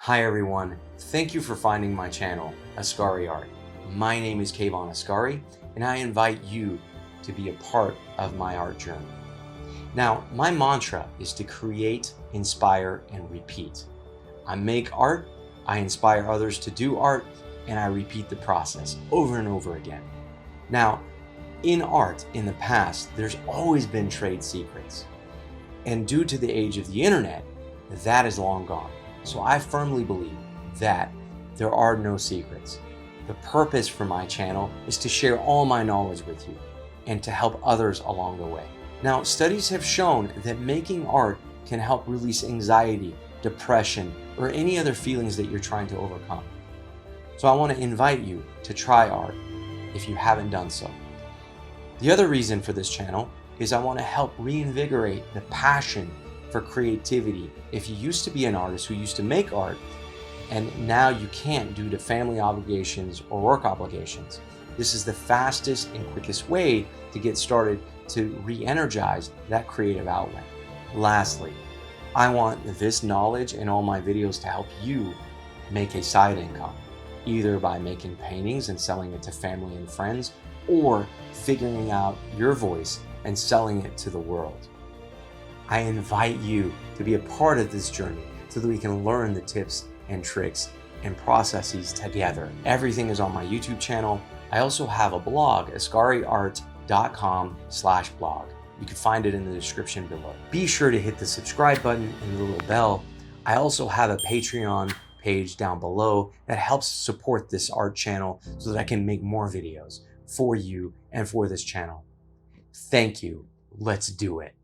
Hi everyone, thank you for finding my channel, Askari Art. My name is Kayvon Askari, and I invite you to be a part of my art journey. Now, my mantra is to create, inspire, and repeat. I make art, I inspire others to do art, and I repeat the process over and over again. Now, in art, in the past, there's always been trade secrets. And due to the age of the internet, that is long gone. So I firmly believe that there are no secrets. The purpose for my channel is to share all my knowledge with you and to help others along the way. Now, studies have shown that making art can help release anxiety, depression, or any other feelings that you're trying to overcome. So I want to invite you to try art if you haven't done so. The other reason for this channel is I want to help reinvigorate the passion for creativity. If you used to be an artist who used to make art and now you can't due to family obligations or work obligations, this is the fastest and quickest way to get started to re-energize that creative outlet. Lastly, I want this knowledge and all my videos to help you make a side income, either by making paintings and selling it to family and friends, or figuring out your voice and selling it to the world. I invite you to be a part of this journey so that we can learn the tips and tricks and processes together. Everything is on my YouTube channel. I also have a blog, askariart.com/blog. You can find it in the description below. Be sure to hit the subscribe button and the little bell. I also have a Patreon page down below that helps support this art channel so that I can make more videos for you and for this channel. Thank you. Let's do it.